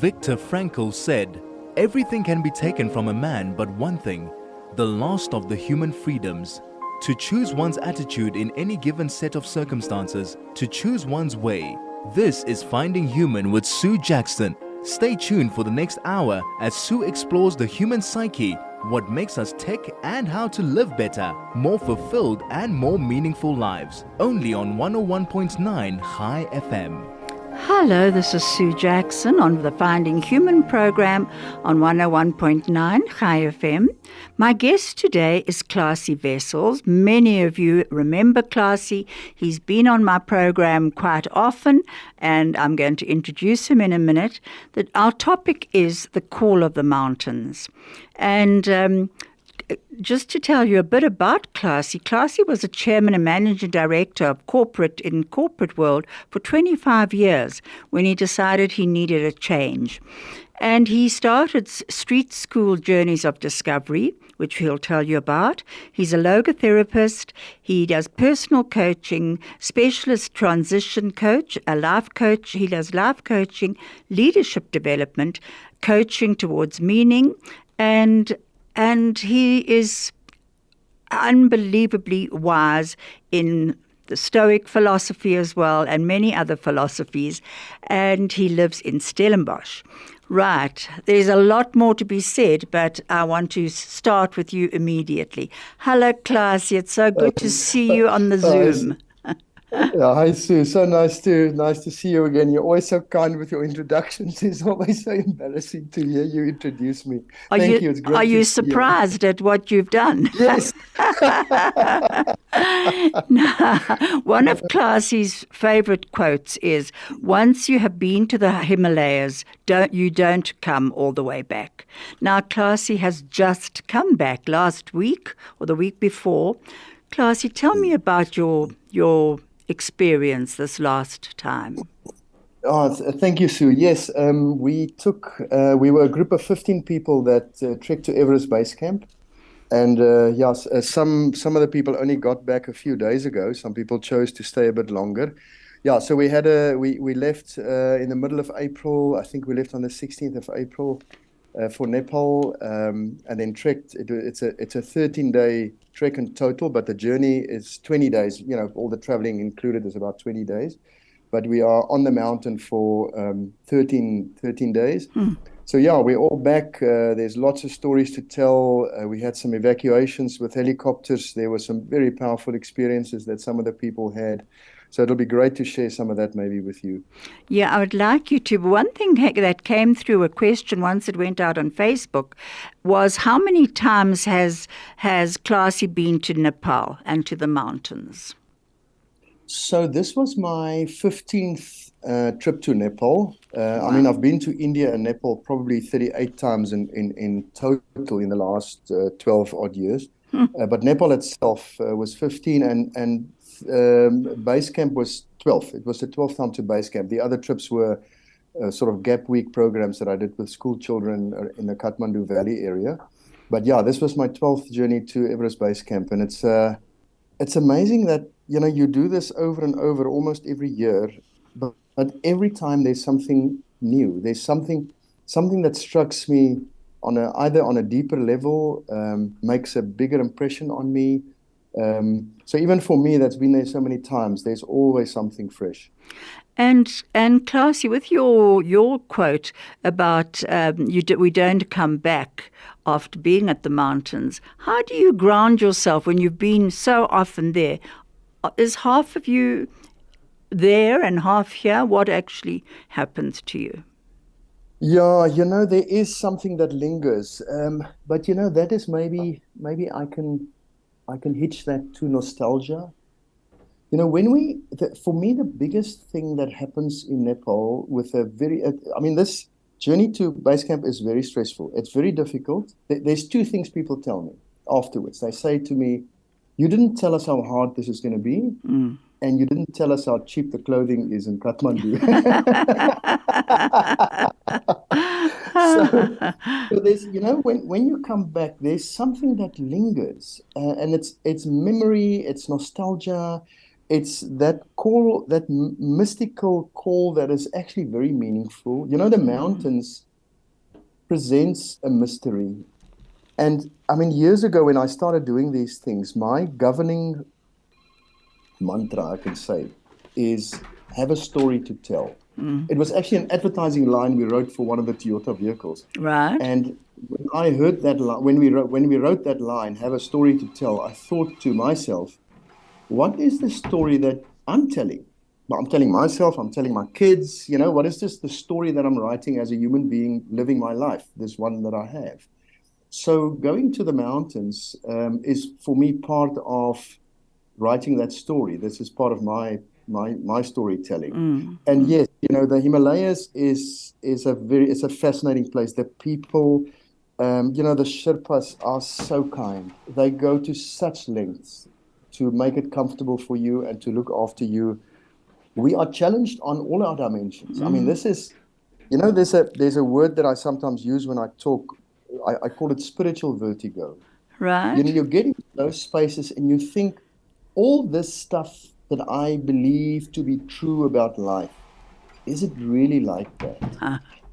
Viktor Frankl said, "Everything can be taken from a man but one thing, the last of the human freedoms. To choose one's attitude in any given set of circumstances, to choose one's way." This is Finding Human with Sue Jackson. Stay tuned for the next hour as Sue explores the human psyche, what makes us tick, and how to live better, more fulfilled and more meaningful lives. Only on 101.9 High FM. Hello, this is Sue Jackson on the Finding Human program on 101.9 High FM. My guest today is Klasie Wessels. Many of you remember Klasie. He's been on my program quite often, and I'm going to introduce him in a minute. Our topic is the call of the mountains. And just to tell you a bit about Klasie, Klasie was a chairman and managing director of corporate world for 25 years when he decided he needed a change. And he started Street School Journeys of Discovery, which he'll tell you about. He's a logotherapist. He does personal coaching, specialist transition coach, a life coach. He does life coaching, leadership development, coaching towards meaning, and he is unbelievably wise in the Stoic philosophy as well, and many other philosophies, and he lives in Stellenbosch. Right, there's a lot more to be said, but I want to start with you immediately. Hello, Klasie, it's so good to see you on the Zoom. Yeah, hi Sue. So nice to see you again. You're always so kind with your introductions. It's always so embarrassing to hear you introduce me. Thank you. It's great. Are you surprised at what you've done? Yes. Now, one of Klasie's favorite quotes is, "Once you have been to the Himalayas, don't come all the way back." Now, Klasie has just come back last week or the week before. Klasie, tell me about your experience this last time. Oh, thank you, Sue. Yes, we were a group of 15 people that trekked to Everest Base Camp. And some of the people only got back a few days ago. Some people chose to stay a bit longer. Yeah, so we left in the middle of April. I think we left on the 16th of April for Nepal, and then trekked. It's a 13-day trek in total, but the journey is 20 days. You know, all the traveling included is about 20 days. But we are on the mountain for 13 days. So yeah, we're all back. There's lots of stories to tell. We had some evacuations with helicopters. There were some very powerful experiences that some of the people had. So it'll be great to share some of that maybe with you. Yeah, I would like you to. One thing that came through, a question once it went out on Facebook, was how many times has Klasie been to Nepal and to the mountains? So this was my 15th trip to Nepal. Wow. I mean, I've been to India and Nepal probably 38 times in total in the last 12 odd years. But Nepal itself was 15, and base camp was 12. It was the 12th time to base camp. The other trips were sort of gap week programs that I did with school children in the Kathmandu Valley area. But yeah, this was my 12th journey to Everest Base Camp, and it's amazing that you do this over and over almost every year, but every time there's something new. There's something that strikes me either on a deeper level, makes a bigger impression on me. So even for me, that's been there so many times, there's always something fresh. And Klasie, with your quote about we don't come back after being at the mountains, how do you ground yourself when you've been so often there? Is half of you there and half here? What actually happens to you? Yeah, there is something that lingers, but that is maybe I can hitch that to nostalgia. For me, the biggest thing that happens in Nepal this journey to base camp is very stressful. It's very difficult. There's two things people tell me afterwards. They say to me, "You didn't tell us how hard this is going to be, and you didn't tell us how cheap the clothing is in Kathmandu." So there's, when you come back, there's something that lingers, and it's memory, it's nostalgia. it's that call, that mystical call that is actually very meaningful. You know, the mountains presents a mystery. And I mean, years ago when I started doing these things, my governing mantra, I can say, is have a story to tell. It was actually an advertising line we wrote for one of the Toyota vehicles. Right. And when I heard that line, when we wrote that line, have a story to tell, I thought to myself, what is the story that I'm telling? Well, I'm telling myself, I'm telling my kids, you know, what is this the story that I'm writing as a human being living my life, this one that I have? So going to the mountains is for me part of writing that story. This is part of my storytelling. And yes, you know, the Himalayas is a fascinating place. The people, you know, the Sherpas are so kind. They go to such lengths to make it comfortable for you and to look after you. We are challenged on all our dimensions. I mean, this is, you know, there's a word that I sometimes use when I talk. I call it spiritual vertigo. You know, Right. you get into those spaces and you think, all this stuff that I believe to be true about life, is it really like that?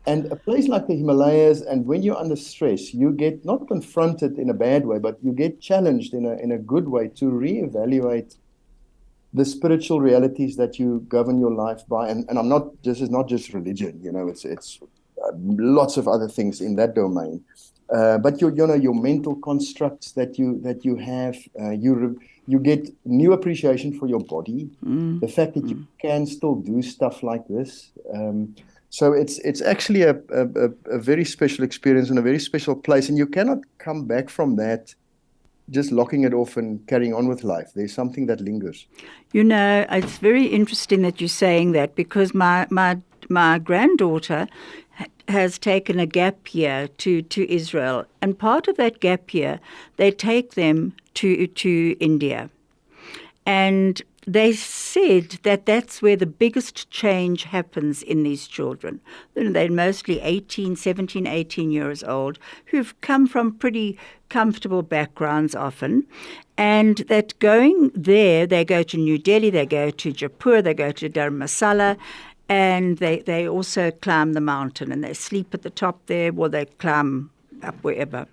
And a place like the Himalayas, and when you're under stress, you get not confronted in a bad way, but you get challenged in a good way to reevaluate the spiritual realities that you govern your life by. And I'm not, this is not just religion, you know, it's lots of other things in that domain. But you know, your mental constructs that you have, you get new appreciation for your body, the fact that you can still do stuff like this. So it's actually a very special experience and a very special place, and you cannot come back from that just locking it off and carrying on with life. There's something that lingers. You know, it's very interesting that you're saying that because my granddaughter has taken a gap year to Israel, and part of that gap year, they take them to India. And they said that that's where the biggest change happens in these children. They're mostly 17, 18 years old, who've come from pretty comfortable backgrounds often. And that going there, they go to New Delhi, they go to Jaipur, they go to Dharamsala, and they also climb the mountain, and they sleep at the top there, or they climb up wherever,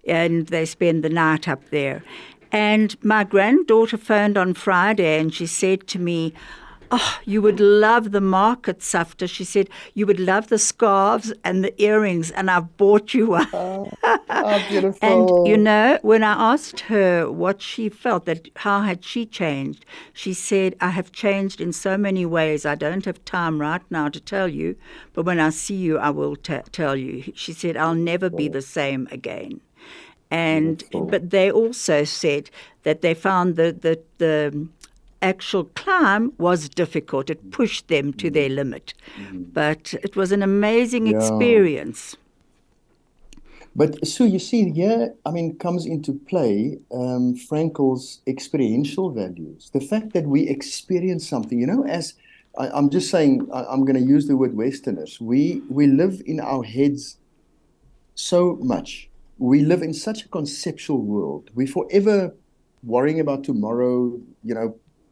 and they spend the night up there. And my granddaughter phoned on Friday and she said to me, "Oh, you would love the market, Safta." She said, "You would love the scarves and the earrings, and I've bought you one." Beautiful. And, you know, when I asked her what she felt, that how had she changed, she said, "I have changed in so many ways. I don't have time right now to tell you, but when I see you, I will tell you." She said, "I'll never be the same again." And Beautiful. but they also said that they found the actual climb was difficult. It pushed them to their limit. But it was an amazing Yeah. experience. But so you see, here, I mean, comes into play Frankel's experiential values. The fact that we experience something, you know, as I'm just saying, I'm going to use the word Westerners. We live in our heads so much. We live in such a conceptual world. We're forever worrying about tomorrow, you know,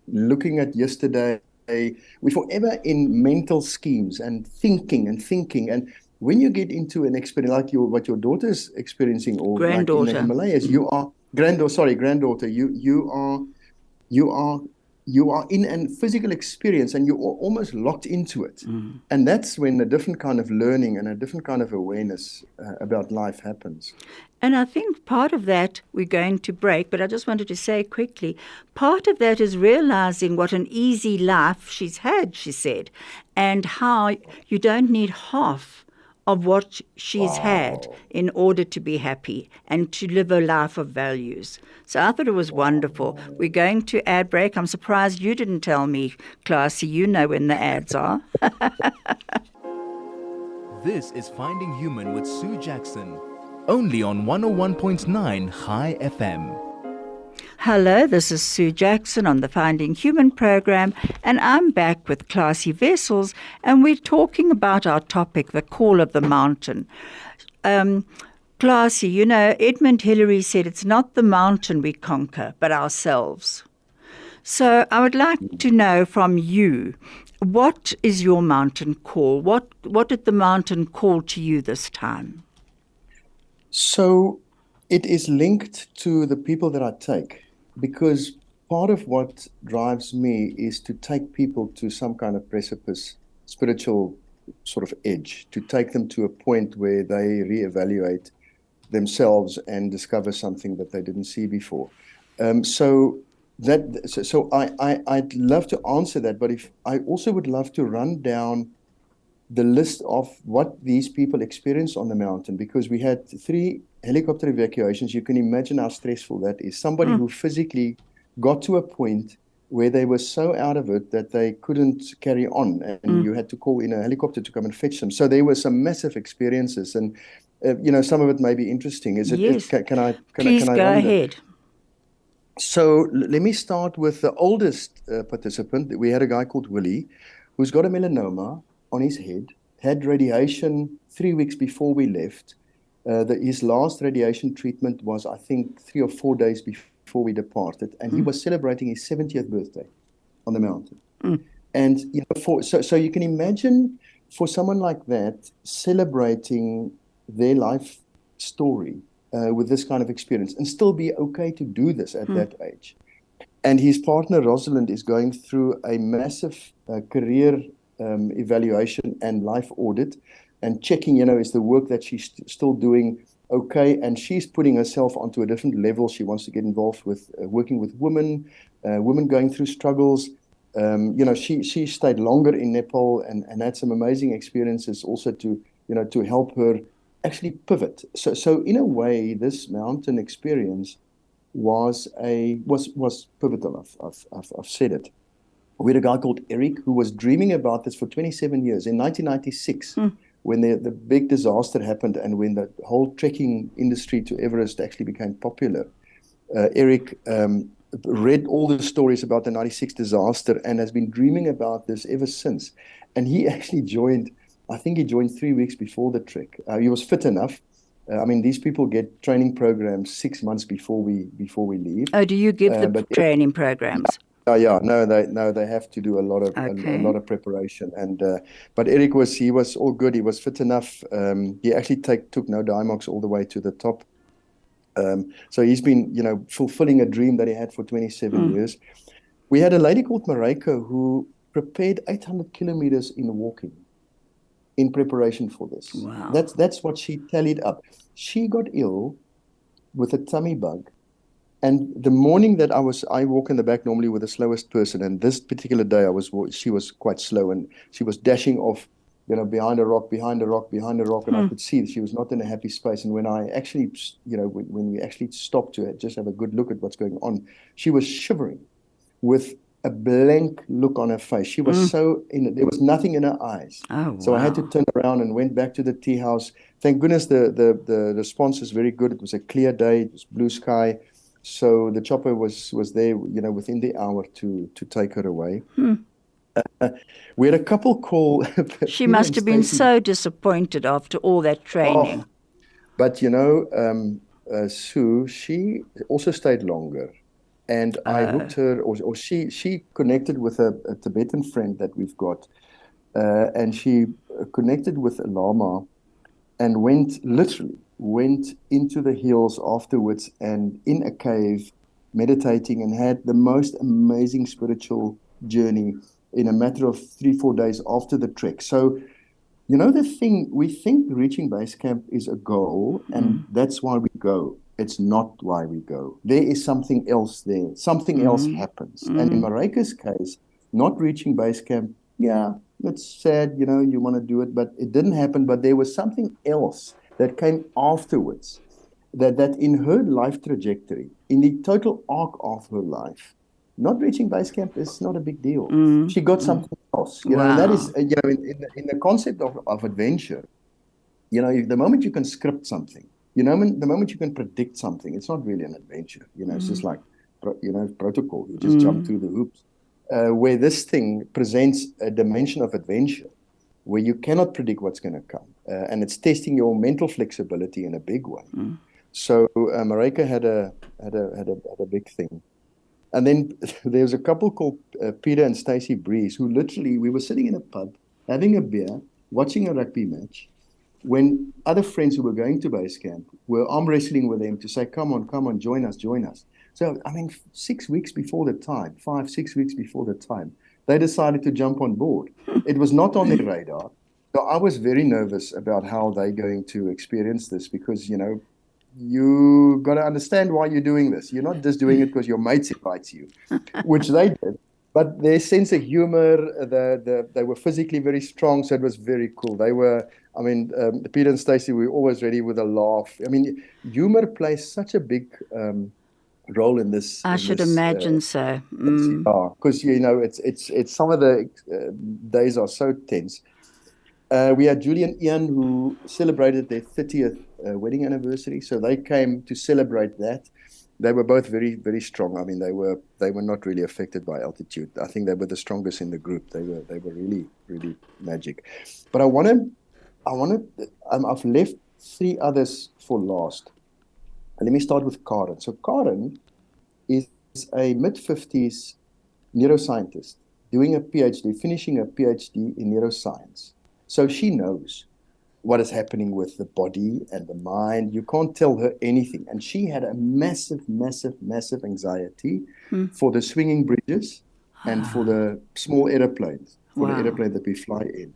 looking at yesterday. We're forever in mental schemes and thinking and thinking. And when you get into an experience like what your daughter's experiencing, or like in the Granddaughter. Himalayas, you are granddaughter, you are you are in a physical experience and you're almost locked into it. And that's when a different kind of learning and a different kind of awareness about life happens. And I think part of that, we're going to break, but I just wanted to say quickly, part of that is realizing what an easy life she's had, she said, and how you don't need half of what she's had Wow. in order to be happy and to live a life of values. So I thought it was wonderful. We're going to ad break. I'm surprised you didn't tell me, Klasie. You know when the ads are. This is Finding Human with Sue Jackson, only on 101.9 High FM. Hello, this is Sue Jackson on the Finding Human program, and I'm back with Klasie Wessels, and we're talking about our topic, the call of the mountain. Klasie, you know, Edmund Hillary said it's not the mountain we conquer, but ourselves. So I would like to know from you, what is your mountain call? What did the mountain call to you this time? So it is linked to the people that I take, because part of what drives me is to take people to some kind of precipice, spiritual sort of edge, to take them to a point where they reevaluate themselves and discover something that they didn't see before. So I'd love to answer that, but if I also would love to run down the list of what these people experience on the mountain, because we had 3 helicopter evacuations. You can imagine how stressful that is. Somebody who physically got to a point where they were so out of it that they couldn't carry on, and you had to call in a helicopter to come and fetch them. So there were some massive experiences, and some of it may be interesting. Yes. Can Please I go run them? ahead. So let me start with the oldest participant. We had a guy called Willie, who's got a melanoma on his head, had radiation 3 weeks before we left. His last radiation treatment was, I think, 3 or 4 days before we departed, and he was celebrating his 70th birthday on the mountain. And so you can imagine, for someone like that, celebrating their life story with this kind of experience, and still be okay to do this at that age. And his partner, Rosalind, is going through a massive career evaluation and life audit, and checking, is the work that she's still doing okay? And she's putting herself onto a different level. She wants to get involved with working with women going through struggles. She stayed longer in Nepal and had some amazing experiences also to help her actually pivot. So in a way, this mountain experience was pivotal. I've said it. We had a guy called Eric who was dreaming about this for 27 years. In 1996, when the big disaster happened and when the whole trekking industry to Everest actually became popular, Eric read all the stories about the 96 disaster and has been dreaming about this ever since. And he actually joined, I think he joined 3 weeks before the trek. He was fit enough. These people get training programs 6 months before we leave. Oh, do you give the training programs? Yeah, no, they have to do a lot of preparation. And but Eric was all good. He was fit enough. He actually took no Dimox all the way to the top. So he's been, fulfilling a dream that he had for 27 years. We had a lady called Marika who prepared 800 kilometers in walking in preparation for this. Wow. That's what she tallied up. She got ill with a tummy bug. And the morning that I walk in the back normally with the slowest person. And this particular day she was quite slow, and she was dashing off, behind a rock. And I could see that she was not in a happy space. And when I actually, when we actually stopped to just have a good look at what's going on, she was shivering with a blank look on her face. She was there was nothing in her eyes. Oh, wow. So I had to turn around and went back to the tea house. Thank goodness the response is very good. It was a clear day. It was blue sky. So the chopper was there, within the hour to take her away. We had a couple call. She must have been so disappointed after all that training. But Sue, she also stayed longer, and I hooked her, or she connected with a Tibetan friend that we've got, and she connected with a Lama, and literally went into the hills afterwards and in a cave meditating, and had the most amazing spiritual journey in a matter of 3-4 days after the trek. So, the thing, we think reaching base camp is a goal, and that's why we go. It's not why we go. There is something else there. Something else happens. And in Marika's case, not reaching base camp, yeah, it's sad, you want to do it, but it didn't happen. But there was something else that came afterwards, that in her life trajectory, in the total arc of her life, not reaching base camp is not a big deal. She got something else, Wow. and that is, in the concept of adventure, the moment you can script something, the moment you can predict something, it's not really an adventure. It's just like, protocol. You just jump through the hoops. Where this thing presents a dimension of adventure, where you cannot predict what's going to come, and it's testing your mental flexibility in a big way. So Marika had a big thing. And then there was a couple called Peter and Stacey Breeze, who literally, we were sitting in a pub, having a beer, watching a rugby match, when other friends who were going to base camp were arm wrestling with them to say, come on, join us, join us. So, I mean, 6 weeks before the time, 5, 6 weeks before the time, they decided to jump on board. It was not on their radar. So I was very nervous about how they're going to experience this because, you got to understand why you're doing this. You're not just doing it because your mates invite you, which they did. But their sense of humor, they were physically very strong, so it was very cool. They were, Peter and Stacey were always ready with a laugh. I mean, humor plays such a big role in this. I should imagine so. Because it's some of the days are so tense. We had Julie and Ian who celebrated their 30th wedding anniversary, so they came to celebrate that. They were both very, very strong. I mean, they were not really affected by altitude. I think they were the strongest in the group. They were really, really magic. But I've left 3 others for last. And let me start with Karen. So Karen is a mid-50s neuroscientist doing a PhD, finishing a PhD in neuroscience. So she knows what is happening with the body and the mind. You can't tell her anything. And she had a massive, massive, massive anxiety for the swinging bridges and for the small airplanes, the airplane that we fly in.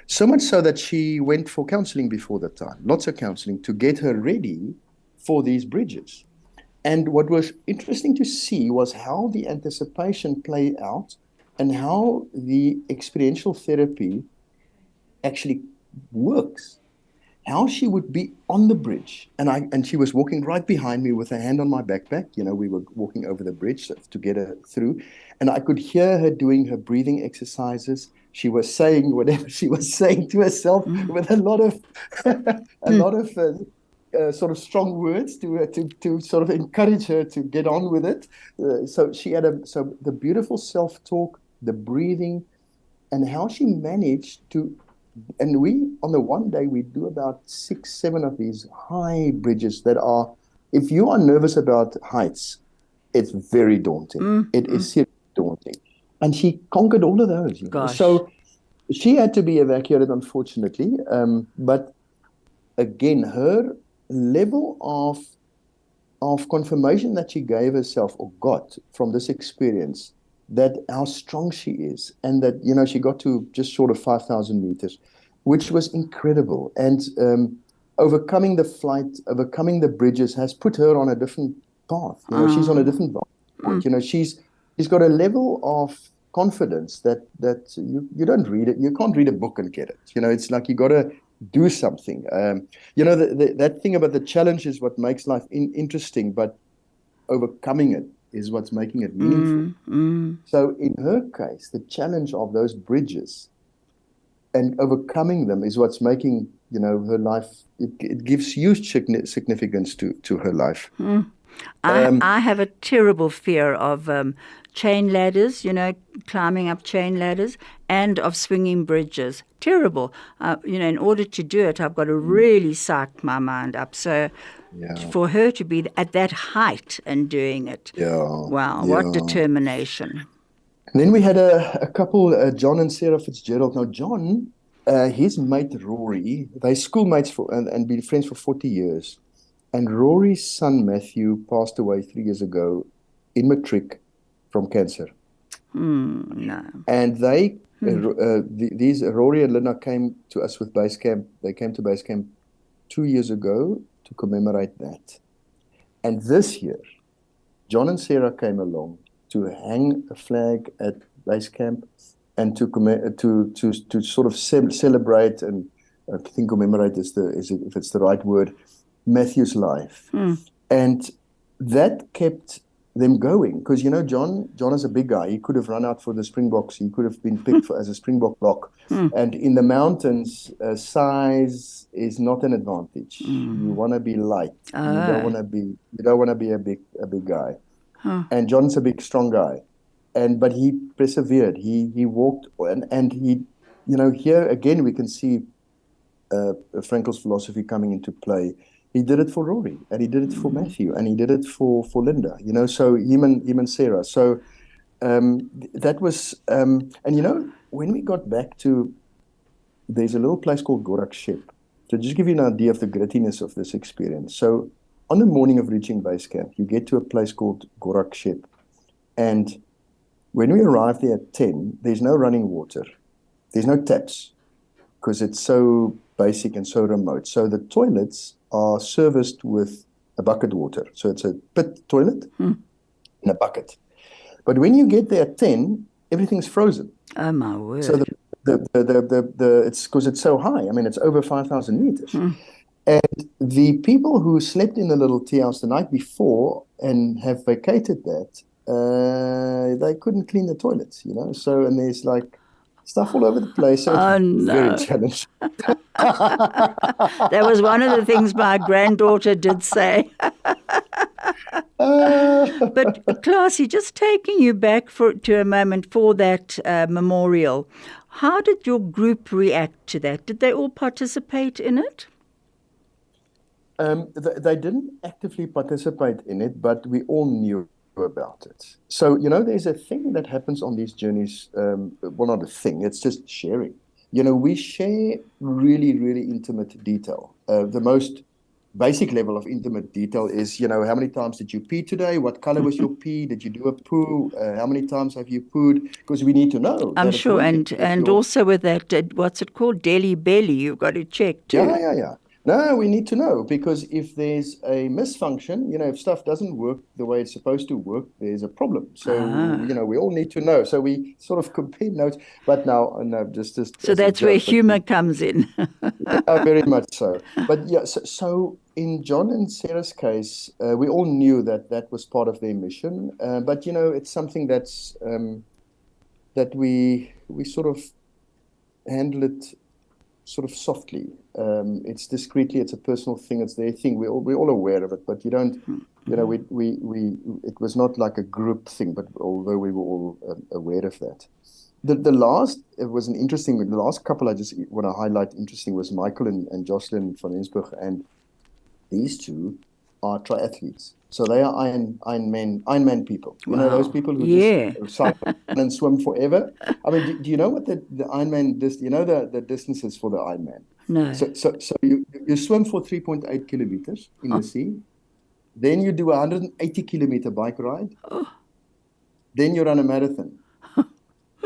So much so that she went for counseling before that time, lots of counseling to get her ready for these bridges. And what was interesting to see was how the anticipation played out and how the experiential therapy actually works. How she would be on the bridge, and she was walking right behind me with her hand on my backpack. We were walking over the bridge to get her through, and I could hear her doing her breathing exercises. She was saying whatever she was saying to herself with a lot of sort of strong words to sort of encourage her to get on with it. So she had the beautiful self-talk, the breathing, and how she managed to. And on the one day, we do about 6, 7 of these high bridges that are, if you are nervous about heights, it's very daunting. It is seriously daunting. And she conquered all of those. So she had to be evacuated, unfortunately. But again, her level of confirmation that she gave herself or got from this experience, that how strong she is, and that she got to just short of 5,000 meters, which was incredible. And overcoming the flight, overcoming the bridges, has put her on a different path. She's on a different path. She's got a level of confidence that you don't read it. You can't read a book and get it. It's like you got to do something. That thing about the challenge is what makes life interesting, but overcoming it is what's making it meaningful. So in her case, the challenge of those bridges and overcoming them is what's making, her life, it gives huge significance to her life. I have a terrible fear of chain ladders, climbing up chain ladders, and of swinging bridges. Terrible. In order to do it, I've got to really psych my mind up. So for her to be at that height and doing it, what determination. And then we had a couple, John and Sarah Fitzgerald. Now, John, his mate Rory, they're schoolmates and been friends for 40 years. And Rory's son, Matthew, passed away 3 years ago in matric from cancer. No. And these Rory and Lina came to us with base camp. They came to base camp 2 years ago to commemorate that. And this year, John and Sarah came along to hang a flag at base camp and to sort of celebrate, and I think commemorate is if it's the right word, Matthew's life. And that kept them going because John is a big guy. He could have run out for the Springboks. He could have been picked as a Springbok lock. And in the mountains, size is not an advantage. You want to be light. You don't want to be a big guy. And John's a big, strong guy. But he persevered. He walked, and he, here again we can see Frankel's philosophy coming into play. He did it for Rory, and he did it for Matthew, and he did it for Linda. So him and Sarah. So that was, and when we got back to, there's a little place called Gorakshep. So just give you an idea of the grittiness of this experience. So on the morning of reaching base camp, you get to a place called Gorakshep, and when we arrived there at 10, there's no running water, there's no taps, because it's so basic and so remote. So the toilets are serviced with a bucket water. So it's a pit toilet in a bucket. But when you get there at 10, everything's frozen. Oh, my word. So it's because it's so high. I mean, it's over 5,000 meters. And the people who slept in the little tea house the night before and have vacated that, they couldn't clean the toilets, So, and there's like stuff all over the place. So it's very challenging. That was one of the things my granddaughter did say. But Klasie, just taking you back to a moment for that memorial, how did your group react to that? Did they all participate in it? They didn't actively participate in it, but we all knew about it. So, there's a thing that happens on these journeys. Well, not a thing, it's just sharing. We share really, really intimate detail. The most basic level of intimate detail is, how many times did you pee today? What color was your pee? Did you do a poo? How many times have you pooed? Because we need to know. I'm sure. And also with that, what's it called? Daily belly, you've got to check too. Yeah. No, we need to know, because if there's a misfunction, if stuff doesn't work the way it's supposed to work, there's a problem. So, we all need to know. So we sort of compare notes. But now, no, just so that's where humor comes in. Yeah, very much so. But yeah, so in John and Sarah's case, we all knew that was part of their mission. But it's something that's that we sort of handle it sort of softly. It's discreetly. It's a personal thing. It's their thing. We're all aware of it, but you don't. It was not like a group thing. But although we were all aware of that, the last couple I just want to highlight interesting was Michael and Jocelyn van Rensburg, and these two are triathletes. So they are Ironman people. Those people who just cycle and swim forever. I mean, do you know what the Ironman the distances for the Ironman? No. So you swim for 3.8 kilometers in the sea. Then you do a 180 kilometer bike ride. Then you run a marathon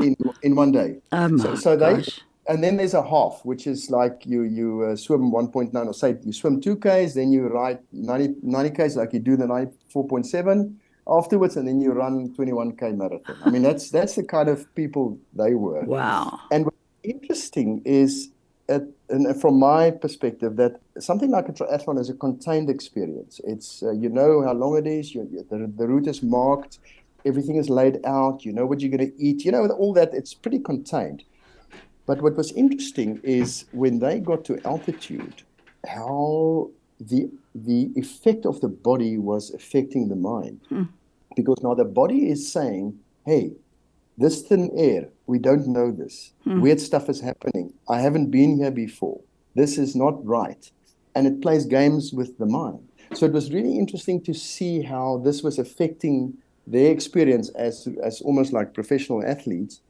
in one day. Oh my gosh. And then there's a half, which is like you swim 1.9, or say you swim 2Ks, then you ride 90 Ks, like you do the 94.7 afterwards, and then you run 21K marathon. I mean, that's the kind of people they were. Wow. And what's interesting is, and from my perspective, that something like a triathlon is a contained experience. It's, how long it is, the route is marked, everything is laid out, you know what you're going to eat, all that, it's pretty contained. But what was interesting is when they got to altitude, how the effect of the body was affecting the mind. Because now the body is saying, hey, this thin air, we don't know this. Weird stuff is happening. I haven't been here before. This is not right. And it plays games with the mind. So it was really interesting to see how this was affecting their experience as almost like professional athletes,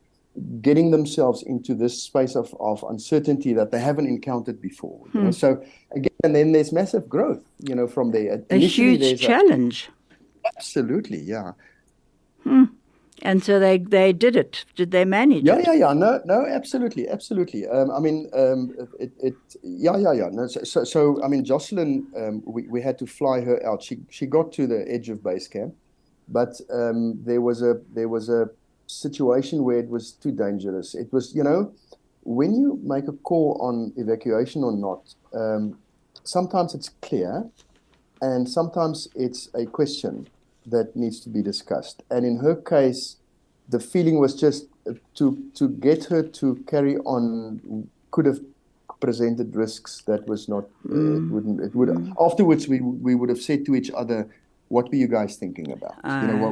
getting themselves into this space of uncertainty that they haven't encountered before. So again, and then there's massive growth, from there. A huge challenge. Absolutely, yeah. And so they did it. Did they manage it? Yeah. No, absolutely. I mean, No, so I mean, Jocelyn, we had to fly her out. She got to the edge of base camp, but there was a situation where it was too dangerous. It was, when you make a call on evacuation or not, sometimes it's clear, and sometimes it's a question that needs to be discussed. And in her case, the feeling was just to get her to carry on could have presented risks that was not. It would. Afterwards, we would have said to each other, "What were you guys thinking about?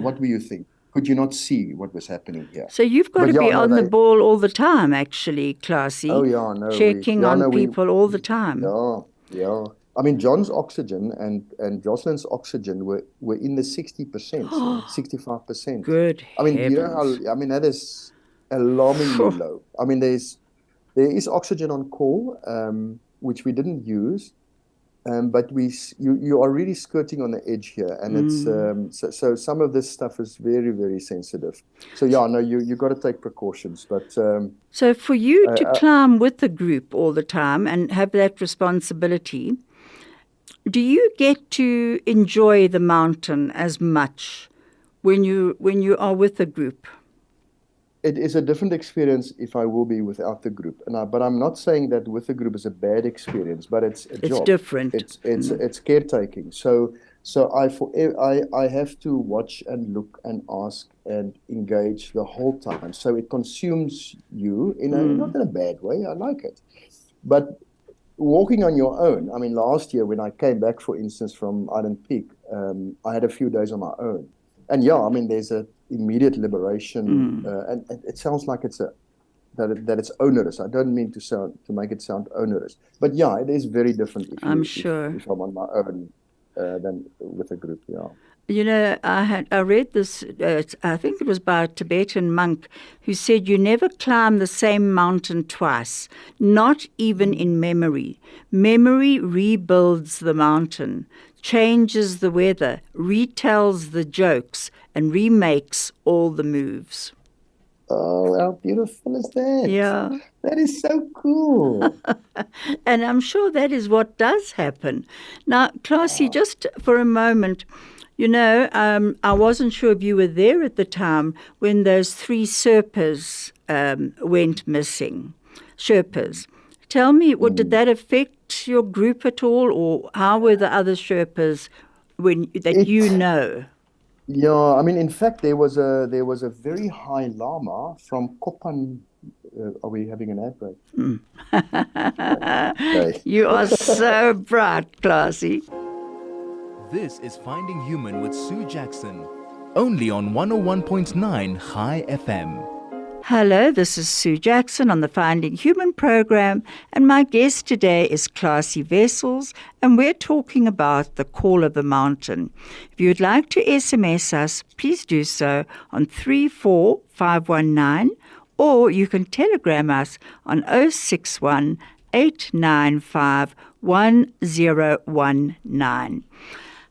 What were you thinking? Could you not see what was happening here?" So you've got to be on the ball all the time, actually, Klasie. Oh yeah, no. Checking on people all the time. Yeah. I mean, John's oxygen and Jocelyn's oxygen were in the 60%, 65%. Good I mean, do you know heavens. how, I mean, that is alarmingly low. I mean, there is oxygen on call, which we didn't use, but you are really skirting on the edge here, and it's so some of this stuff is very, very sensitive. So yeah, no, you got to take precautions, but So for you to uh, climb with the group all the time and have that responsibility, do you get to enjoy the mountain as much when you are with the group? it is a different experience if I will be without the group. But I'm not saying that with the group is a bad experience, but it's a It's job. different. It's caretaking. So I have to watch and look and ask and engage the whole time. So it consumes you not in a bad way. I like it. But walking on your own, I mean, last year when I came back, for instance, from Island Peak, I had a few days on my own. And yeah, I mean, there's a immediate liberation, and it sounds like that it's onerous. I don't mean to make it sound onerous, but yeah, it is very different I'm sure. if I'm on my own than with a group. Yeah. You know, I read this. I think it was by a Tibetan monk who said, "You never climb the same mountain twice, not even in memory. Memory rebuilds the mountain, changes the weather, retells the jokes, and remakes all the moves." Oh, how beautiful is that? Yeah, That is so cool. and I'm sure that is what does happen. Now, Klasie, just for a moment. I wasn't sure if you were there at the time when those 3 Sherpas went missing. Sherpas. Tell me, did that affect your group at all, or how were the other Sherpas that you It know? Yeah, I mean, in fact, there was a very high lama from Kopan. Are we having an ad break? Okay. You are so bright, Klasie. This is Finding Human with Sue Jackson, only on 101.9 High FM. Hello, this is Sue Jackson on the Finding Human program, and my guest today is Klasie Wessels, and we're talking about the call of the mountain. If you'd like to SMS us, please do so on 34519, or you can telegram us on 061 895 1019.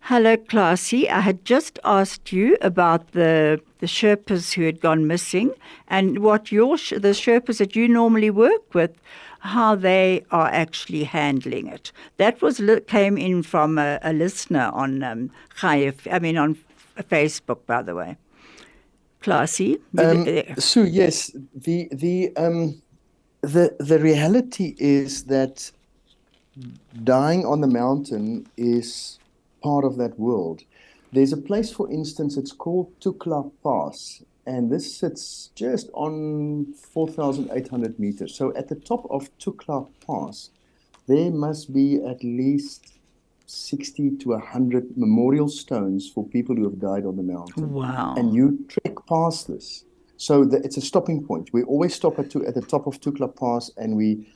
Hello, Klasie. I had just asked you about the Sherpas who had gone missing and what the Sherpas that you normally work with, how they are actually handling it. That came in from a listener on on Facebook, by the way. Klasie? Sue, yes, the reality is that dying on the mountain is part of that world. There's a place, for instance, it's called Tukla Pass, and this sits just on 4,800 meters. So at the top of Tukla Pass, there must be at least 60 to 100 memorial stones for people who have died on the mountain. Wow. And you trek past this. So it's a stopping point. We always stop at the top of Tukla Pass, and we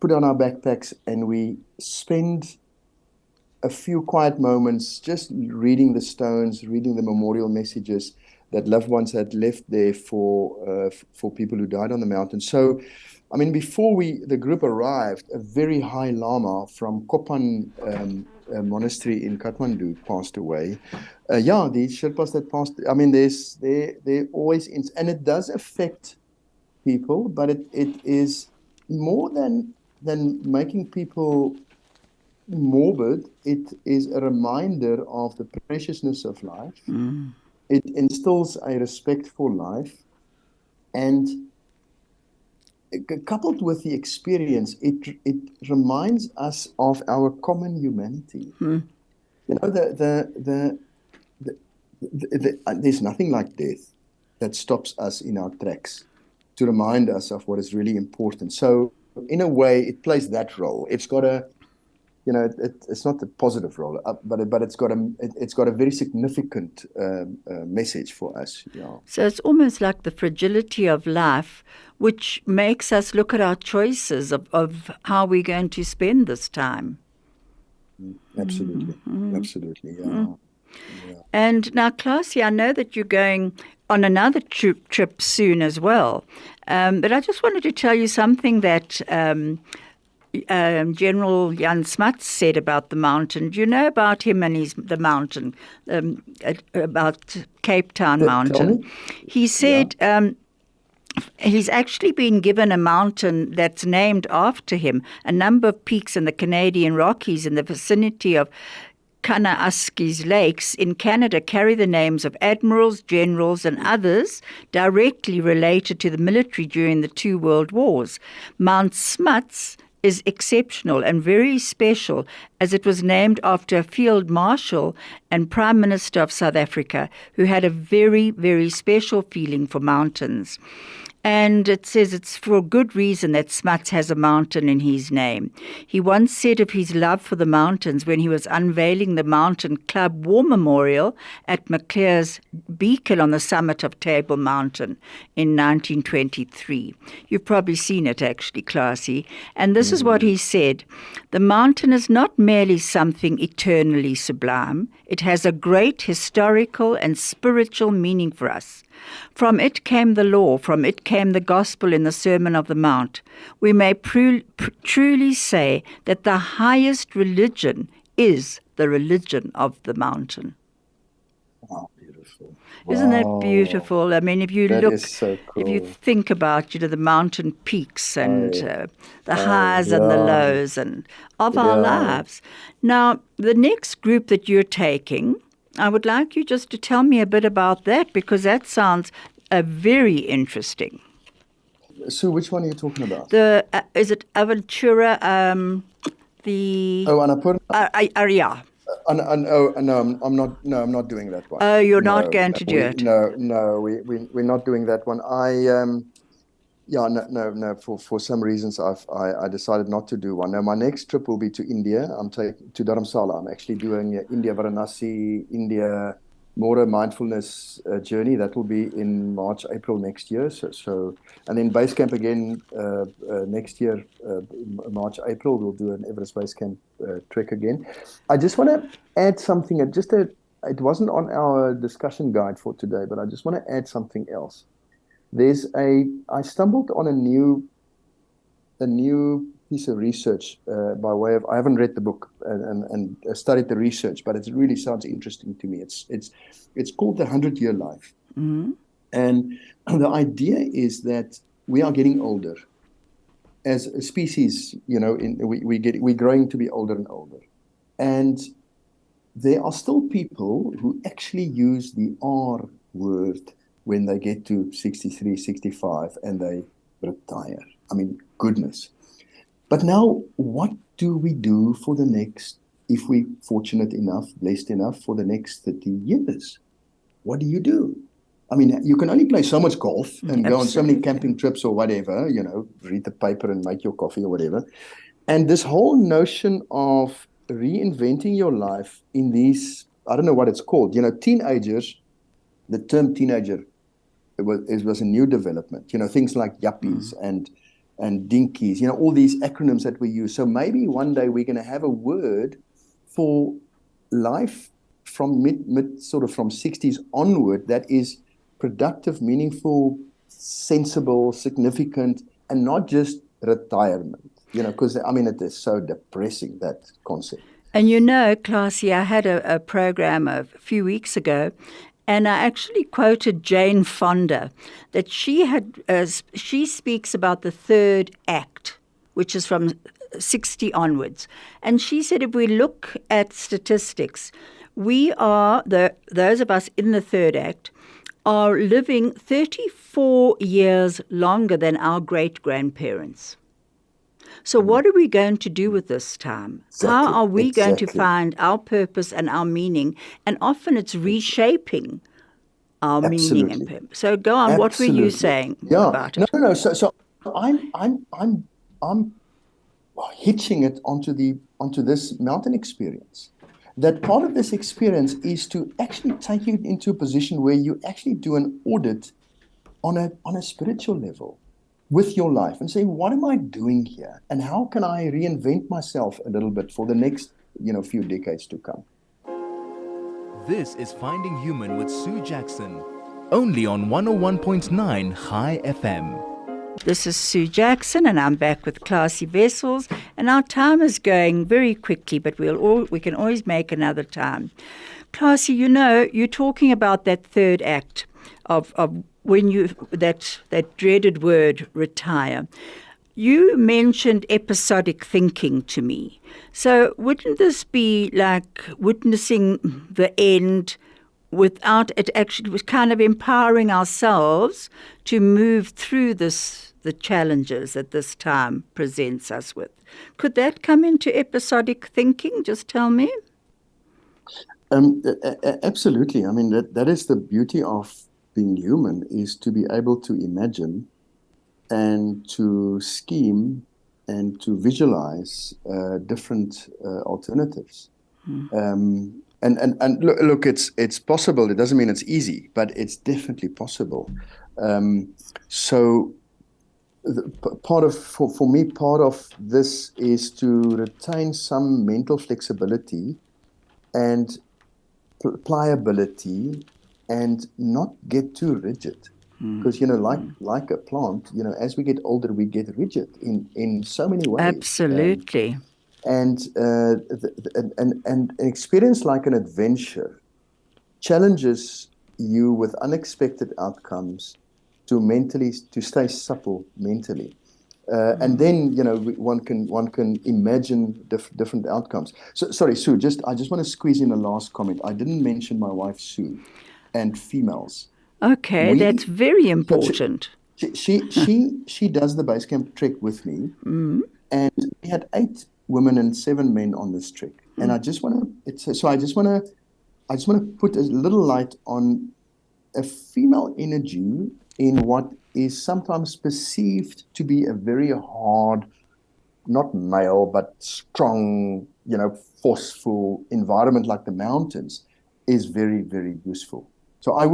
put on our backpacks and we spend a few quiet moments just reading the stones, reading the memorial messages that loved ones had left there for people who died on the mountain. So, I mean, before the group arrived, a very high lama from Kopan monastery in Kathmandu passed away. The Sherpas that passed, I mean, they're always and it does affect people, but it is more than making people morbid. It is a reminder of the preciousness of life. It instills a respect for life, and coupled with the experience, it reminds us of our common humanity. There's nothing like death that stops us in our tracks to remind us of what is really important. So in a way, it plays that role. It's got it's not a positive role, but it's got a very significant message for us. Yeah. So it's almost like the fragility of life, which makes us look at our choices of how we're going to spend this time. Absolutely. Absolutely. Yeah. Yeah. And now, Klasie, I know that you're going on another trip soon as well. But I just wanted to tell you something that General Jan Smuts said about the mountain. Do you know about him and the mountain, about Cape Town Tell Mountain? me. He Yeah. said he's actually been given a mountain that's named after him. A number of peaks in the Canadian Rockies in the vicinity of Kananaskis Lakes in Canada carry the names of admirals, generals, and others directly related to the military during the two world wars. Mount Smuts is exceptional and very special as it was named after a field marshal and Prime Minister of South Africa who had a very, very special feeling for mountains. And it says it's for good reason that Smuts has a mountain in his name. He once said of his love for the mountains when he was unveiling the Mountain Club War Memorial at Maclear's Beacon on the summit of Table Mountain in 1923. You've probably seen it actually, Klasie. And this is what he said. The mountain is not merely something eternally sublime. It has a great historical and spiritual meaning for us. From it came the law, from it came the gospel in the Sermon of the Mount. We may truly say that the highest religion is the religion of the mountain. Wow, beautiful. Isn't that Wow. beautiful? I mean, if you That look, is so if you cool. think about, the mountain peaks and the highs and the Yeah. lows and of our Yeah. lives. Now, the next group that you're taking, I would like you just to tell me a bit about that because that sounds very interesting. Sue, which one are you talking about? Is it Aventura? The Oh, Annapurna. yeah. No, I'm not. No, I'm not doing that one. Oh, you're not No, going no, to do it. we're not doing that one. Yeah, no. For some reasons, I decided not to do one. Now, my next trip will be to India. I'm taking to Dharamsala. I'm actually doing India Varanasi, India more mindfulness journey. That will be in March, April next year. And then base camp again next year, March, April. We'll do an Everest base camp trek again. I just want to add something. It wasn't on our discussion guide for today, but I just want to add something else. I stumbled on a new piece of research by way of, I haven't read the book and studied the research, but it really sounds interesting to me. It's called The 100-Year Life. Mm-hmm. And the idea is that we are getting older as a species, we're growing to be older and older. And there are still people who actually use the R word when they get to 63, 65 and they retire. I mean, goodness. But now, what do we do for the next, if we're fortunate enough, blessed enough, for the next 30 years? What do you do? I mean, you can only play so much golf and go on so many camping trips or whatever, read the paper and make your coffee or whatever. And this whole notion of reinventing your life in these, I don't know what it's called, teenagers, the term teenager, it was a new development, things like yuppies and dinkies, all these acronyms that we use. So maybe one day we're going to have a word for life from mid sort of from 60s onward that is productive, meaningful, sensible, significant, and not just retirement, because it is so depressing, that concept. And Klasie, I had a program a few weeks ago, and I actually quoted Jane Fonda that she speaks about the third act, which is from 60 onwards. And she said if we look at statistics, we are, those of us in the third act, are living 34 years longer than our great-grandparents. So what are we going to do with this time? Exactly. How are we going to find our purpose and our meaning? And often it's reshaping our meaning and purpose. So go on. What were you saying about it? No. So I'm hitching it onto this mountain experience. That part of this experience is to actually take you into a position where you actually do an audit on a spiritual level with your life and say, what am I doing here? And how can I reinvent myself a little bit for the next few decades to come. This is Finding Human with Sue Jackson, only on 101.9 High FM. This is Sue Jackson, and I'm back with Klasie Wessels, and our time is going very quickly, but we can always make another time. Klasie, you're talking about that third act of when that dreaded word, retire. You mentioned episodic thinking to me. So wouldn't this be like witnessing the end without it actually was kind of empowering ourselves to move through the challenges that this time presents us with? Could that come into episodic thinking? Just tell me. Absolutely. I mean, that is the beauty of being human, is to be able to imagine and to scheme and to visualize different alternatives. And look, it's possible. It doesn't mean it's easy, but it's definitely possible. So for me, part of this is to retain some mental flexibility and pliability, and not get too rigid. Because like a plant, as we get older, we get rigid in so many ways. Absolutely. And an experience like an adventure challenges you with unexpected outcomes to stay supple mentally. And then one can imagine different outcomes. So sorry, Sue. I just want to squeeze in a last comment. I didn't mention my wife Sue, and females. Okay, that's very important. She does the base camp trek with me, and we had 8 women and 7 men on this trek. And I just want to put a little light on a female energy in what is sometimes perceived to be a very hard, not male, but strong, forceful environment like the mountains, is very, very useful. So I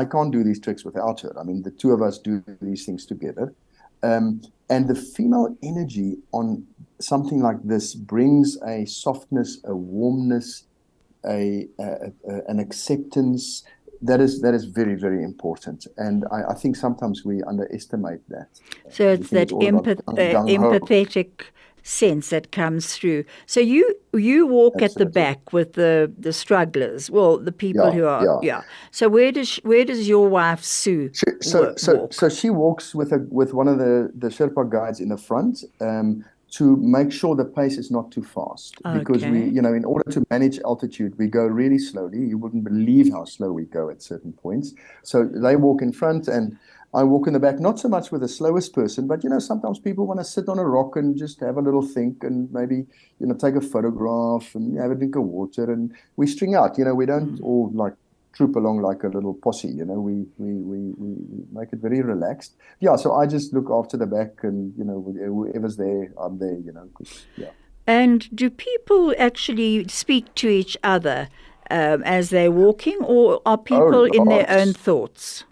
can't do these treks without her. I mean, the two of us do these things together. And the female energy on something like this brings a softness, a warmness, an acceptance that is very, very important. And I think sometimes we underestimate that. So it's that empathetic sense that comes through. So you walk Absolutely. At the back with the strugglers, the people who are So where does your wife Sue walk? So she walks with one of the Sherpa guides in the front to make sure the pace is not too fast. Because we in order to manage altitude, we go really slowly. You wouldn't believe how slow we go at certain points. So they walk in front and I walk in the back, not so much with the slowest person, but, sometimes people want to sit on a rock and just have a little think and maybe, take a photograph and have a drink of water, and we string out. We don't all like troop along like a little posse, we make it very relaxed. Yeah, so I just look after the back and, whoever's there, I'm there, And do people actually speak to each other as they're walking, or are people in their own thoughts?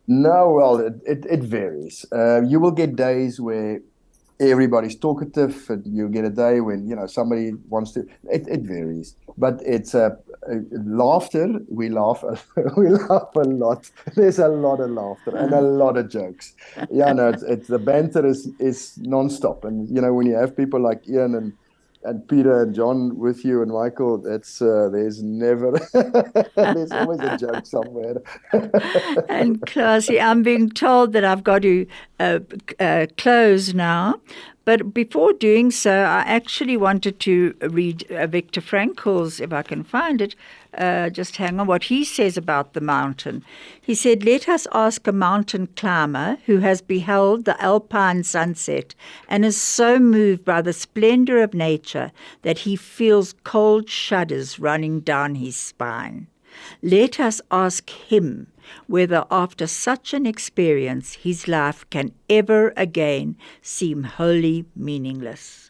No, well, it varies. You will get days where everybody's talkative, and you get a day when somebody wants to. It varies, but it's laughter. We laugh. We laugh a lot. There's a lot of laughter and a lot of jokes. It's the banter is nonstop, and when you have people like Ian and Peter and John with you and Michael, that's there's never there's always a joke somewhere. And Klasie, I'm being told that I've got to close now. But before doing so, I actually wanted to read Viktor Frankl's, if I can find it, just hang on, what he says about the mountain. He said, "Let us ask a mountain climber who has beheld the alpine sunset and is so moved by the splendor of nature that he feels cold shudders running down his spine. Let us ask him whether after such an experience his life can ever again seem wholly meaningless."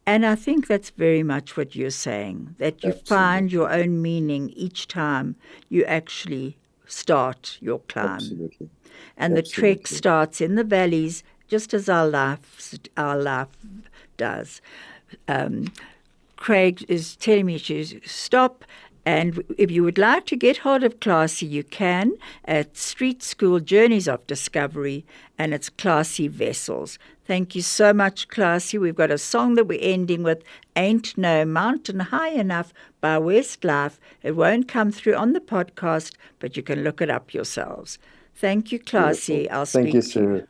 And I think that's very much what you're saying, that you find your own meaning each time you actually start your climb. Absolutely. And the trek starts in the valleys, just as our life does. Craig is telling me to stop. And if you would like to get hold of Klasie, you can at Street School Journeys of Discovery, and it's Klasie Wessels. Thank you so much, Klasie. We've got a song that we're ending with, Ain't No Mountain High Enough by Westlife. It won't come through on the podcast, but you can look it up yourselves. Thank you, Klasie. I'll speak Thank you, to you. Sue.